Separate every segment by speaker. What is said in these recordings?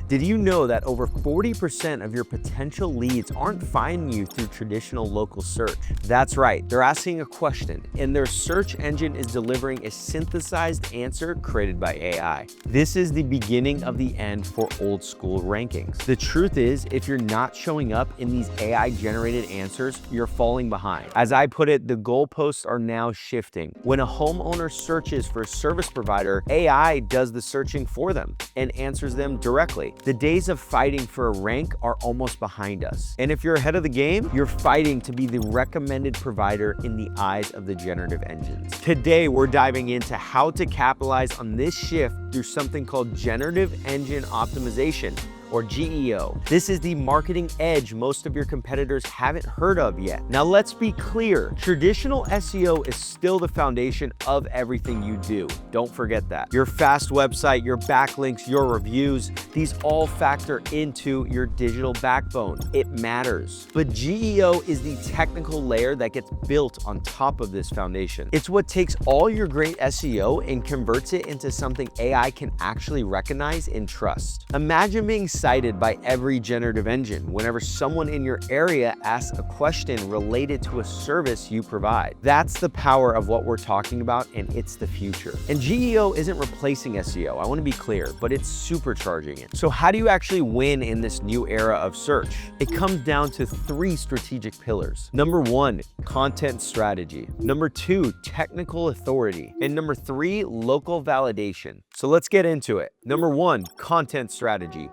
Speaker 1: Did you know that over 40% of your potential leads aren't finding you through traditional local search? That's right, they're asking a question, and their search engine is delivering a synthesized answer created by AI. This is the beginning of the end for old school rankings. The truth is, if you're not showing up in these AI-generated answers, you're falling behind. As I put it, the goalposts are now shifting. When a homeowner searches for a service provider, AI does the searching for them and answers them directly. The days of fighting for a rank are almost behind us. And if you're ahead of the game, you're fighting to be the recommended provider in the eyes of the generative engines. Today, we're diving into how to capitalize on this shift through something called Generative Engine Optimization, or GEO. This is the marketing edge most of your competitors haven't heard of yet. Now let's be clear, traditional SEO is still the foundation of everything you do. Don't forget that. Your fast website, your backlinks, your reviews, these all factor into your digital backbone. It matters. But GEO is the technical layer that gets built on top of this foundation. It's what takes all your great SEO and converts it into something AI can actually recognize and trust. Imagine being cited by every generative engine whenever someone in your area asks a question related to a service you provide. That's the power of what we're talking about, and it's the future. And GEO isn't replacing SEO, I want to be clear, but it's supercharging it. So how do you actually win in this new era of search? It comes down to 3 strategic pillars. Number 1, content strategy. Number 2, technical authority. And number 3, local validation. So let's get into it. Number 1, content strategy.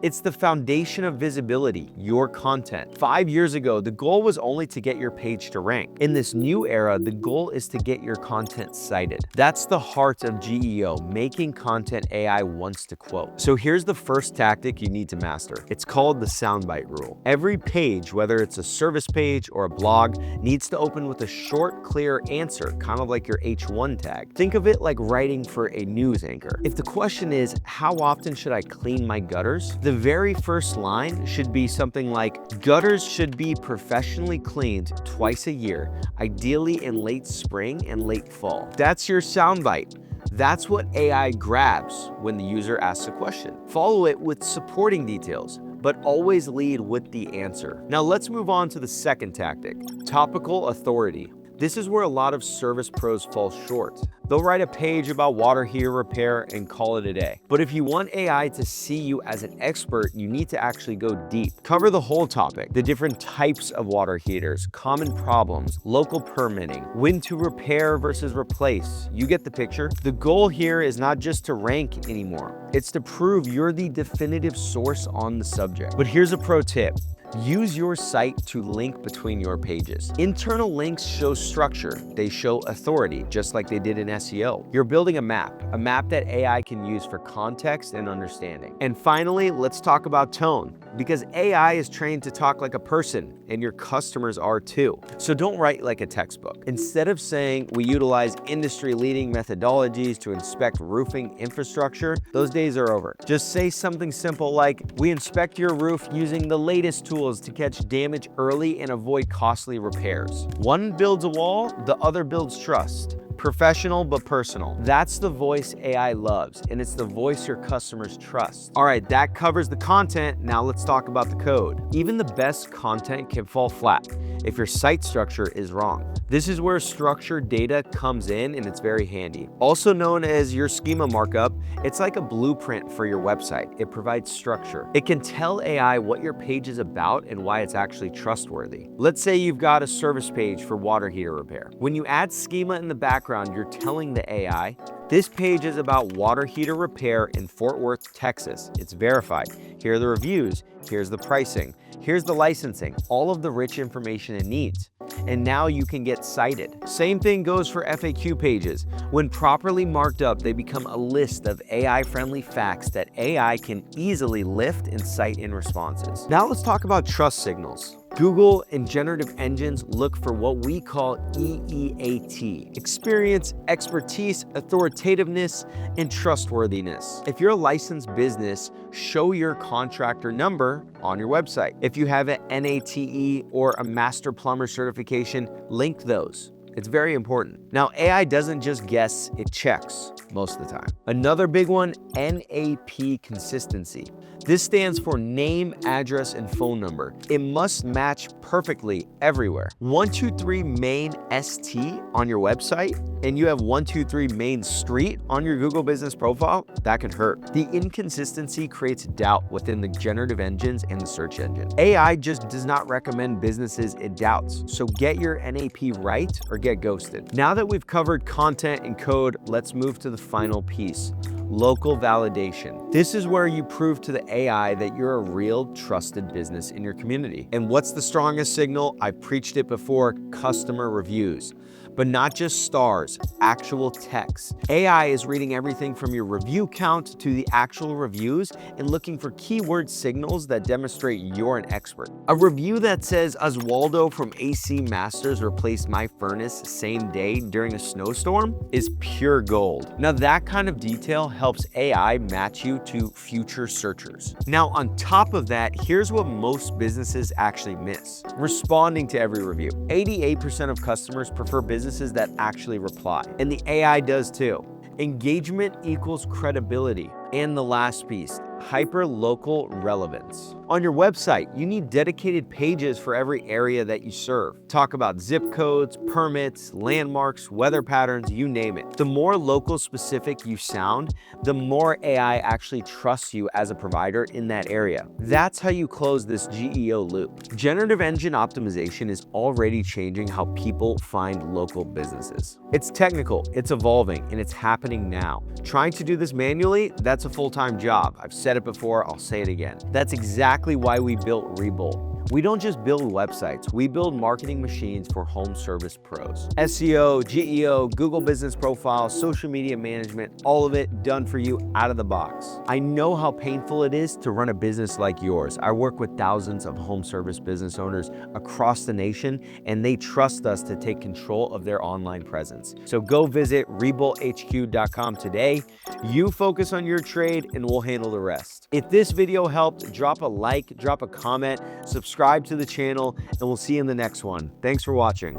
Speaker 1: It's the foundation of visibility, your content. 5 years ago, the goal was only to get your page to rank. In this new era, the goal is to get your content cited. That's the heart of GEO, making content AI wants to quote. So here's the first tactic you need to master. It's called the soundbite rule. Every page, whether it's a service page or a blog, needs to open with a short, clear answer, kind of like your H1 tag. Think of it like writing for a news anchor. If the question is, how often should I clean my gutters? The very first line should be something like, gutters should be professionally cleaned twice a year, ideally in late spring and late fall. That's your soundbite. That's what AI grabs when the user asks a question. Follow it with supporting details, but always lead with the answer. Now let's move on to the second tactic, topical authority. This is where a lot of service pros fall short. They'll write a page about water heater repair and call it a day. But if you want AI to see you as an expert, you need to actually go deep. Cover the whole topic, the different types of water heaters, common problems, local permitting, when to repair versus replace. You get the picture. The goal here is not just to rank anymore. It's to prove you're the definitive source on the subject. But here's a pro tip. Use your site to link between your pages. Internal links show structure. They show authority, just like they did in SEO. You're building a map that AI can use for context and understanding. And finally, let's talk about tone, because AI is trained to talk like a person, and your customers are too. So don't write like a textbook. Instead of saying we utilize industry-leading methodologies to inspect roofing infrastructure, those days are over. Just say something simple like, we inspect your roof using the latest tools to catch damage early and avoid costly repairs. One builds a wall, the other builds trust. Professional but personal. That's the voice AI loves, and it's the voice your customers trust. All right, that covers the content. Now let's talk about the code. Even the best content can fall flat if your site structure is wrong. This is where structured data comes in, and it's very handy. Also known as your schema markup, it's like a blueprint for your website. It provides structure. It can tell AI what your page is about and why it's actually trustworthy. Let's say you've got a service page for water heater repair. When you add schema in the background, you're telling the AI, this page is about water heater repair in Fort Worth, Texas. It's verified. Here are the reviews. Here's the pricing. Here's the licensing. All of the rich information it needs. And now you can get cited. Same thing goes for FAQ pages. When properly marked up, they become a list of AI-friendly facts that AI can easily lift and cite in responses. Now let's talk about trust signals. Google and generative engines look for what we call EEAT, experience, expertise, authoritativeness, and trustworthiness. If you're a licensed business, show your contractor number on your website. If you have an NATE or a master plumber certification, link those. It's very important. Now, AI doesn't just guess, it checks most of the time. Another big one, NAP consistency. This stands for name, address, and phone number. It must match perfectly everywhere. 123 Main ST on your website, and you have 123 Main Street on your Google business profile, that could hurt. The inconsistency creates doubt within the generative engines and the search engine. AI just does not recommend businesses it doubts, so get your NAP right or get ghosted. Now that we've covered content and code, let's move to the final piece. Local validation. This is where you prove to the AI that you're a real trusted business in your community. And what's the strongest signal? I've preached it before, customer reviews. But not just stars, actual text. AI is reading everything from your review count to the actual reviews and looking for keyword signals that demonstrate you're an expert. A review that says Oswaldo from AC Masters replaced my furnace same day during a snowstorm is pure gold. Now that kind of detail helps AI match you to future searchers. Now on top of that, here's what most businesses actually miss. Responding to every review. 88% of customers prefer businesses that actually reply, and the AI does too. Engagement equals credibility. And the last piece, hyperlocal relevance. On your website, you need dedicated pages for every area that you serve. Talk about zip codes, permits, landmarks, weather patterns, you name it. The more local specific you sound, the more AI actually trusts you as a provider in that area. That's how you close this GEO loop. Generative Engine Optimization is already changing how people find local businesses. It's technical, it's evolving, and it's happening now. Trying to do this manually, that's a full-time job. I've said it before, I'll say it again. That's exactly why we built Rebull. We don't just build websites, we build marketing machines for home service pros. SEO, GEO, Google Business Profile, social media management, all of it done for you out of the box. I know how painful it is to run a business like yours. I work with thousands of home service business owners across the nation, and they trust us to take control of their online presence. So go visit rebullhq.com today. You focus on your trade and we'll handle the rest. If this video helped, drop a like, drop a comment, subscribe to the channel, and we'll see you in the next one. Thanks for watching.